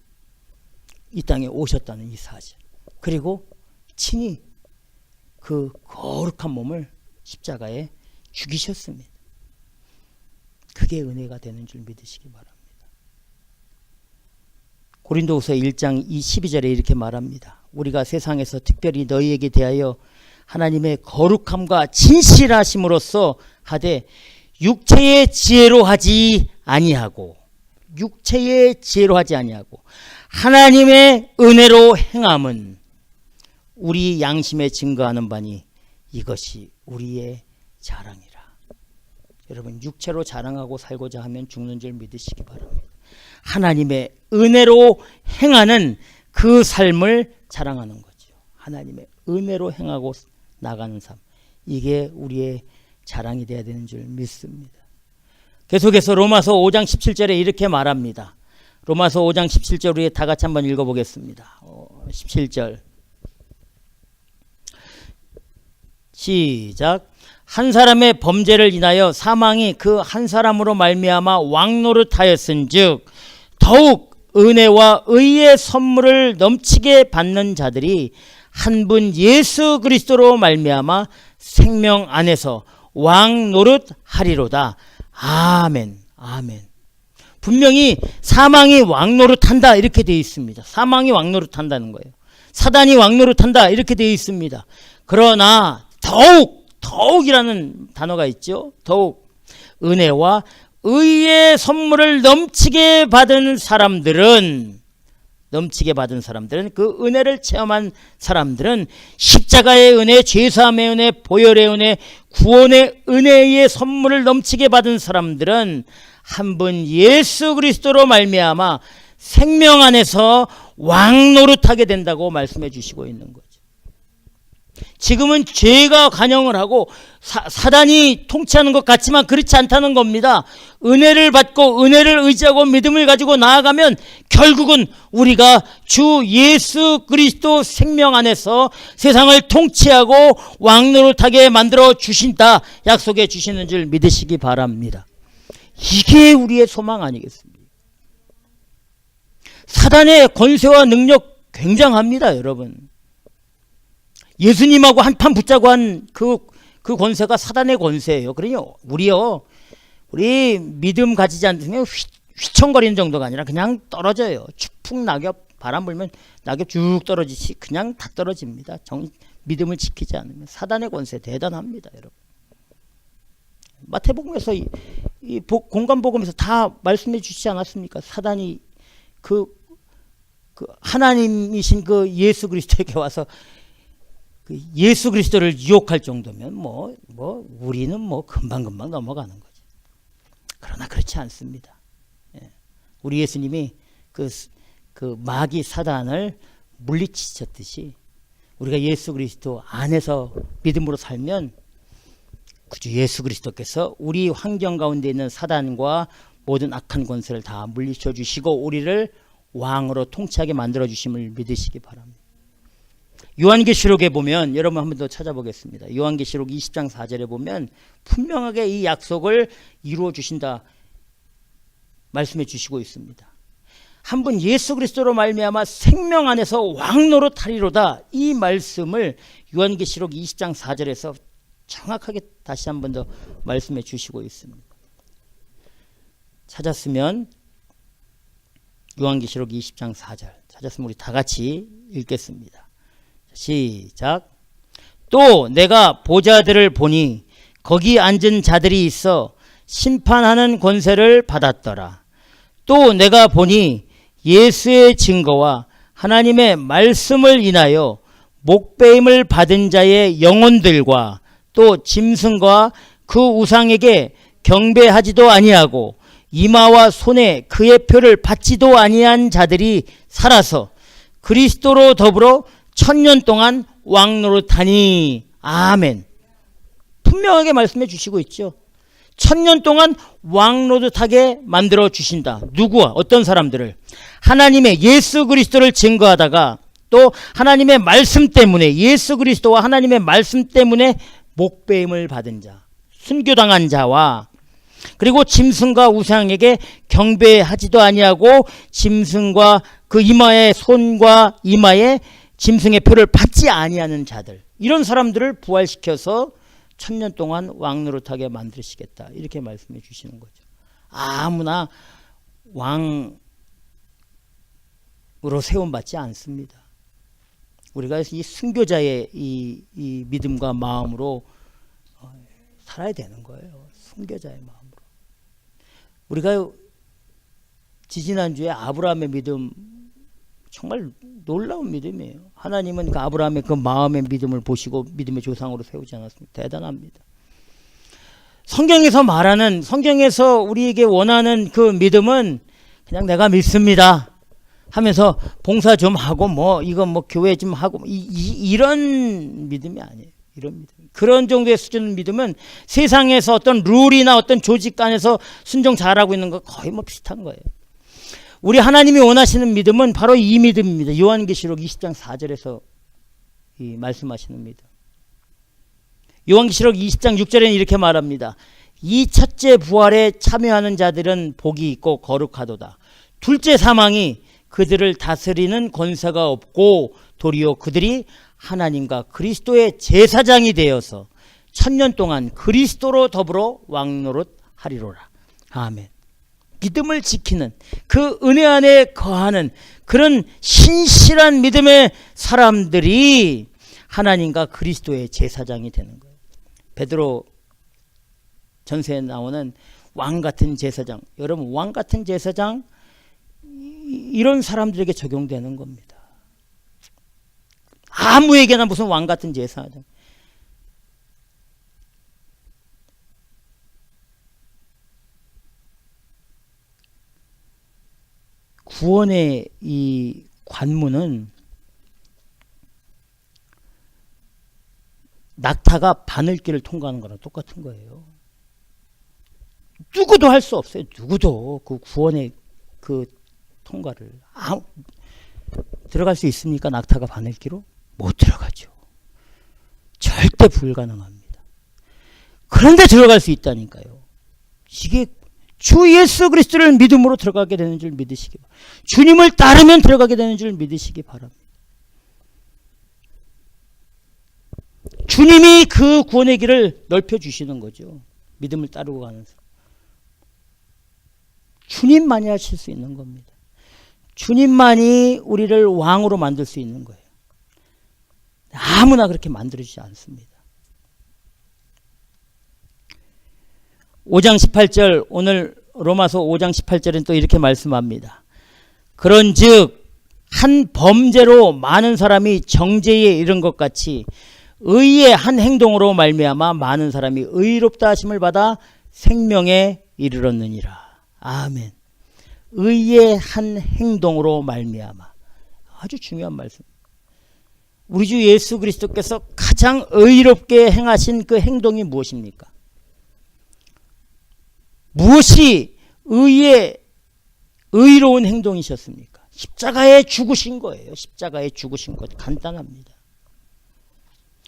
이 땅에 오셨다는 이 사실, 그리고 친히 그 거룩한 몸을 십자가에 죽이셨습니다. 그게 은혜가 되는 줄 믿으시기 바랍니다. 고린도후서 1장 12절에 이렇게 말합니다. 우리가 세상에서 특별히 너희에게 대하여 하나님의 거룩함과 진실하심으로써 하되 육체의 지혜로 하지 아니하고 하나님의 은혜로 행함은 우리 양심에 증거하는 바니 이것이 우리의 자랑이라. 여러분, 육체로 자랑하고 살고자 하면 죽는 줄 믿으시기 바랍니다. 하나님의 은혜로 행하는 그 삶을 자랑하는 거죠. 하나님의 은혜로 행하고 나가는 삶, 이게 우리의 자랑이 되어야 되는 줄 믿습니다. 계속해서 로마서 5장 17절에 이렇게 말합니다. 로마서 5장 17절 우리 다 같이 한번 읽어보겠습니다. 17절 시작. 한 사람의 범죄를 인하여 사망이 그 한 사람으로 말미암아 왕노릇하였은즉 더욱 은혜와 의의 선물을 넘치게 받는 자들이 한 분 예수 그리스도로 말미암아 생명 안에서 왕노릇하리로다. 아멘. 아멘. 분명히 사망이 왕노릇한다 이렇게 되어 있습니다. 사망이 왕노릇한다는 거예요. 사단이 왕노릇한다 이렇게 되어 있습니다. 그러나 더욱이라는 단어가 있죠. 더욱 은혜와 의의 선물을 넘치게 받은 사람들은 그 은혜를 체험한 사람들은 십자가의 은혜, 죄사함의 은혜, 보혈의 은혜, 구원의 은혜의 선물을 넘치게 받은 사람들은 한 분 예수 그리스도로 말미암아 생명 안에서 왕노릇하게 된다고 말씀해 주시고 있는 거죠. 지금은 죄가 관영을 하고 사단이 통치하는 것 같지만 그렇지 않다는 겁니다. 은혜를 받고 은혜를 의지하고 믿음을 가지고 나아가면 결국은 우리가 주 예수 그리스도 생명 안에서 세상을 통치하고 왕노릇하게 만들어 주신다 약속해 주시는 줄 믿으시기 바랍니다. 이게 우리의 소망 아니겠습니까? 사단의 권세와 능력 굉장합니다, 여러분. 예수님하고 한판 붙자고 한 그 권세가 사단의 권세예요. 그러니 우리 믿음 가지지 않으면 휘청거리는 정도가 아니라 그냥 떨어져요. 추풍 낙엽 바람 불면 낙엽 쭉 떨어지지 그냥 다 떨어집니다. 믿음을 지키지 않으면. 사단의 권세 대단합니다, 여러분. 마태복음에서 이 공관복음에서 다 말씀해 주시지 않았습니까? 사단이 그 하나님이신 그 예수 그리스도에게 와서 예수 그리스도를 유혹할 정도면 우리는 금방금방 넘어가는 거죠. 그러나 그렇지 않습니다. 우리 예수님이 그 마귀 사단을 물리치셨듯이 우리가 예수 그리스도 안에서 믿음으로 살면 그저 예수 그리스도께서 우리 환경 가운데 있는 사단과 모든 악한 권세를 다 물리쳐 주시고 우리를 왕으로 통치하게 만들어 주심을 믿으시기 바랍니다. 요한계시록에 보면 여러분 한 번 더 찾아보겠습니다. 요한계시록 20장 4절에 보면 분명하게 이 약속을 이루어 주신다 말씀해 주시고 있습니다. 한 분 예수 그리스도로 말미암아 생명 안에서 왕노릇하리로다, 이 말씀을 요한계시록 20장 4절에서 정확하게 다시 한 번 더 말씀해 주시고 있습니다. 찾았으면 요한계시록 20장 4절 찾았으면 우리 다 같이 읽겠습니다. 시작. 또 내가 보좌들을 보니 거기 앉은 자들이 있어 심판하는 권세를 받았더라. 또 내가 보니 예수의 증거와 하나님의 말씀을 인하여 목배임을 받은 자의 영혼들과 또 짐승과 그 우상에게 경배하지도 아니하고 이마와 손에 그의 표를 받지도 아니한 자들이 살아서 그리스도로 더불어 1000년 동안 왕노릇하니. 아멘. 분명하게 말씀해 주시고 있죠. 1000년 동안 왕노릇하게 만들어 주신다. 누구와? 어떤 사람들을? 하나님의 예수 그리스도를 증거하다가 또 하나님의 말씀 때문에, 예수 그리스도와 하나님의 말씀 때문에 목배임을 받은 자, 순교당한 자와 그리고 짐승과 우상에게 경배하지도 아니하고 짐승과 그 이마에, 손과 이마에 짐승의 표를 받지 아니하는 자들, 이런 사람들을 부활시켜서 1000년 동안 왕노릇하게 만드시겠다, 이렇게 말씀해 주시는 거죠. 아무나 왕으로 세움받지 않습니다. 우리가 이 순교자의 이 믿음과 마음으로 살아야 되는 거예요. 순교자의 마음으로. 우리가 지지난주에 아브라함의 믿음, 정말 놀라운 믿음이에요. 하나님은 그 아브라함의 그 마음의 믿음을 보시고 믿음의 조상으로 세우지 않았습니까? 대단합니다. 성경에서 말하는, 성경에서 우리에게 원하는 그 믿음은 그냥 내가 믿습니다 하면서 봉사 좀 하고 뭐 이거 뭐 교회 좀 하고 이런 믿음이 아니에요. 이런 믿음. 그런 정도의 수준의 믿음은 세상에서 어떤 룰이나 어떤 조직 안에서 순종 잘하고 있는 거 거의 뭐 비슷한 거예요. 우리 하나님이 원하시는 믿음은 바로 이 믿음입니다. 요한계시록 20장 4절에서 말씀하시는 믿음. 요한계시록 20장 6절에는 이렇게 말합니다. 이 첫째 부활에 참여하는 자들은 복이 있고 거룩하도다. 둘째 사망이 그들을 다스리는 권세가 없고 도리어 그들이 하나님과 그리스도의 제사장이 되어서 1000년 동안 그리스도로 더불어 왕노릇 하리로라. 아멘. 믿음을 지키는, 그 은혜 안에 거하는 그런 신실한 믿음의 사람들이 하나님과 그리스도의 제사장이 되는 거예요. 베드로 전서에 나오는 왕 같은 제사장, 여러분 왕 같은 제사장, 이런 사람들에게 적용되는 겁니다. 아무에게나 무슨 왕 같은 제사장. 구원의 이 관문은 낙타가 바늘길을 통과하는 거랑 똑같은 거예요. 누구도 할 수 없어요. 누구도 그 구원의 그 통과를 들어갈 수 있습니까? 낙타가 바늘길로? 못 들어가죠. 절대 불가능합니다. 그런데 들어갈 수 있다니까요. 이게 주 예수 그리스도를 믿음으로 들어가게 되는 줄 믿으시기 바랍니다. 주님을 따르면 들어가게 되는 줄 믿으시기 바랍니다. 주님이 그 구원의 길을 넓혀주시는 거죠. 믿음을 따르고 가는 사람. 주님만이 하실 수 있는 겁니다. 주님만이 우리를 왕으로 만들 수 있는 거예요. 아무나 그렇게 만들어주지 않습니다. 5장 18절, 오늘 로마서 5장 18절은 또 이렇게 말씀합니다. 그런즉 한 범죄로 많은 사람이 정죄에 이른 것 같이 의의 한 행동으로 말미암아 많은 사람이 의롭다 하심을 받아 생명에 이르렀느니라. 아멘. 의의 한 행동으로 말미암아. 아주 중요한 말씀. 우리 주 예수 그리스도께서 가장 의롭게 행하신 그 행동이 무엇입니까? 무엇이 의로운 행동이셨습니까? 십자가에 죽으신 거예요. 십자가에 죽으신 것. 간단합니다.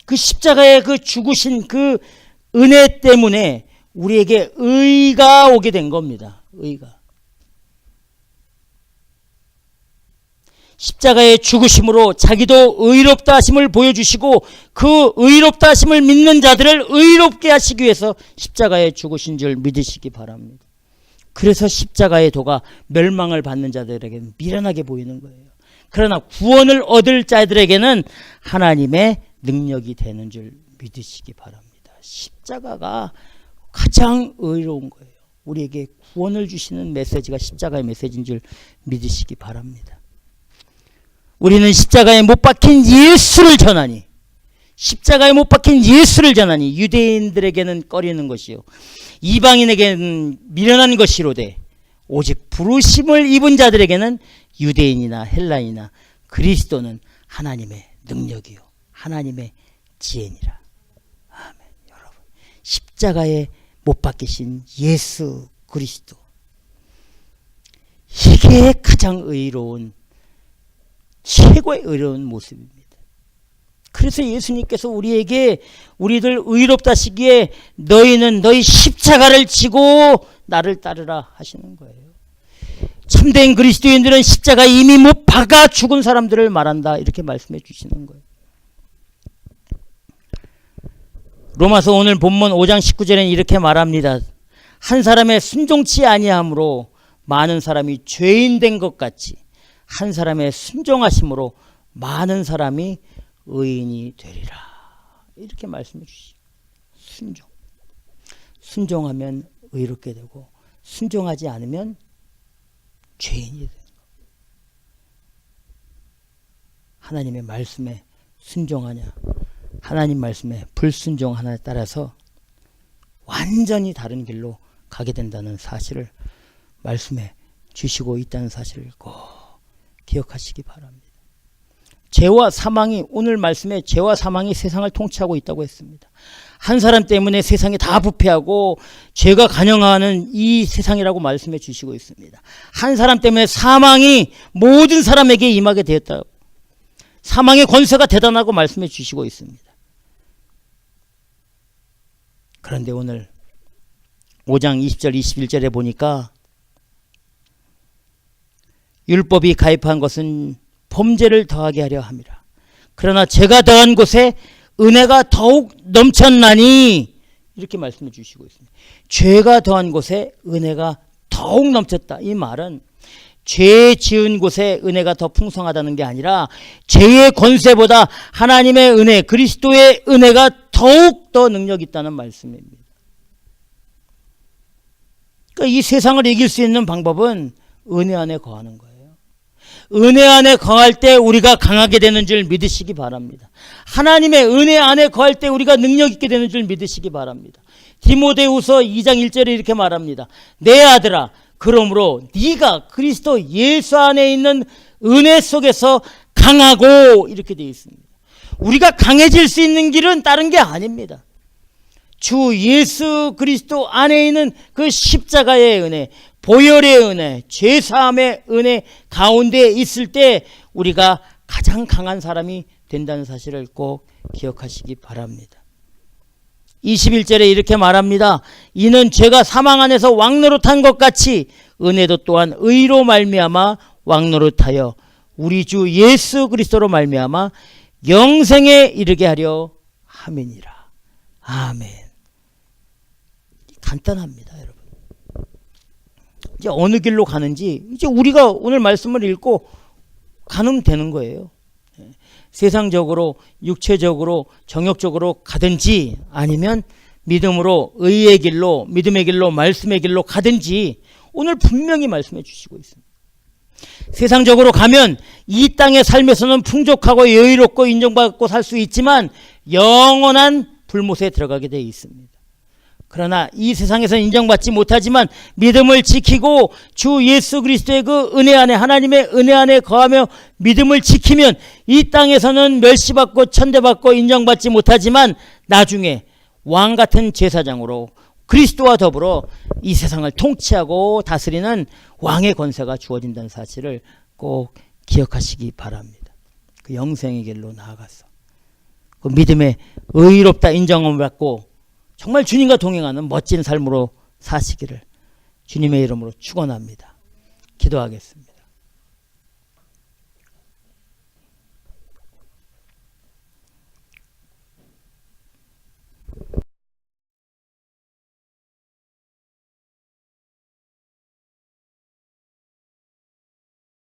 그 십자가에 그 죽으신 그 은혜 때문에 우리에게 의가 오게 된 겁니다. 의가. 십자가의 죽으심으로 자기도 의롭다 하심을 보여주시고 그 의롭다 하심을 믿는 자들을 의롭게 하시기 위해서 십자가에 죽으신 줄 믿으시기 바랍니다. 그래서 십자가의 도가 멸망을 받는 자들에게는 미련하게 보이는 거예요. 그러나 구원을 얻을 자들에게는 하나님의 능력이 되는 줄 믿으시기 바랍니다. 십자가가 가장 의로운 거예요. 우리에게 구원을 주시는 메시지가 십자가의 메시지인 줄 믿으시기 바랍니다. 우리는 십자가에 못 박힌 예수를 전하니, 십자가에 못 박힌 예수를 전하니 유대인들에게는 꺼리는 것이요 이방인에게는 미련한 것이로되 오직 부르심을 입은 자들에게는 유대인이나 헬라인이나 그리스도는 하나님의 능력이요 하나님의 지혜니라. 아멘. 여러분, 십자가에 못 박히신 예수 그리스도, 이게 가장 의로운, 최고의 의로운 모습입니다. 그래서 예수님께서 우리들 의롭다 하시기에 너희는 너희 십자가를 지고 나를 따르라 하시는 거예요. 참된 그리스도인들은 십자가 이미 못 박아 죽은 사람들을 말한다, 이렇게 말씀해 주시는 거예요. 로마서 오늘 본문 5장 19절에는 이렇게 말합니다. 한 사람의 순종치 아니함으로 많은 사람이 죄인 된 것 같이 한 사람의 순종하심으로 많은 사람이 의인이 되리라, 이렇게 말씀해 주시죠. 순종하면 의롭게 되고 순종하지 않으면 죄인이 되는 거. 하나님의 말씀에 순종하냐 하나님 말씀에 불순종하냐에 따라서 완전히 다른 길로 가게 된다는 사실을 말씀해 주시고 있다는 사실을 꼭 기억하시기 바랍니다. 죄와 사망이, 오늘 말씀에 죄와 사망이 세상을 통치하고 있다고 했습니다. 한 사람 때문에 세상이 다 부패하고 죄가 관영하는 이 세상이라고 말씀해 주시고 있습니다. 한 사람 때문에 사망이 모든 사람에게 임하게 되었다. 사망의 권세가 대단하고 말씀해 주시고 있습니다. 그런데 오늘 5장 20절 21절에 보니까 율법이 가입한 것은 범죄를 더하게 하려 함이라. 그러나 죄가 더한 곳에 은혜가 더욱 넘쳤나니, 이렇게 말씀해 주시고 있습니다. 죄가 더한 곳에 은혜가 더욱 넘쳤다. 이 말은 죄 지은 곳에 은혜가 더 풍성하다는 게 아니라 죄의 권세보다 하나님의 은혜, 그리스도의 은혜가 더욱 더 능력 있다는 말씀입니다. 그러니까 이 세상을 이길 수 있는 방법은 은혜 안에 거하는 거예요. 은혜 안에 거할 때 우리가 강하게 되는 줄 믿으시기 바랍니다. 하나님의 은혜 안에 거할 때 우리가 능력 있게 되는 줄 믿으시기 바랍니다. 디모데후서 2장 1절에 이렇게 말합니다. 내 아들아, 그러므로 네가 그리스도 예수 안에 있는 은혜 속에서 강하고, 이렇게 되어 있습니다. 우리가 강해질 수 있는 길은 다른 게 아닙니다. 주 예수 그리스도 안에 있는 그 십자가의 은혜, 보혈의 은혜, 죄사함의 은혜 가운데 있을 때 우리가 가장 강한 사람이 된다는 사실을 꼭 기억하시기 바랍니다. 21절에 이렇게 말합니다. 이는 죄가 사망 안에서 왕노릇한 것 같이 은혜도 또한 의로 말미암아 왕노릇하여 우리 주 예수 그리스도로 말미암아 영생에 이르게 하려 함이니라. 아멘. 간단합니다, 여러분. 이제 어느 길로 가는지 이제 우리가 오늘 말씀을 읽고 가면 되는 거예요. 세상적으로, 육체적으로, 정욕적으로 가든지 아니면 믿음으로, 의의 길로, 믿음의 길로, 말씀의 길로 가든지 오늘 분명히 말씀해 주시고 있습니다. 세상적으로 가면 이 땅의 삶에서는 풍족하고 여유롭고 인정받고 살 수 있지만 영원한 불못에 들어가게 되어 있습니다. 그러나 이 세상에서는 인정받지 못하지만 믿음을 지키고 주 예수 그리스도의 그 은혜 안에, 하나님의 은혜 안에 거하며 믿음을 지키면 이 땅에서는 멸시받고 천대받고 인정받지 못하지만 나중에 왕 같은 제사장으로 그리스도와 더불어 이 세상을 통치하고 다스리는 왕의 권세가 주어진다는 사실을 꼭 기억하시기 바랍니다. 그 영생의 길로 나아가서 그 믿음의 의롭다 인정을 받고 정말 주님과 동행하는 멋진 삶으로 사시기를 주님의 이름으로 축원합니다. 기도하겠습니다.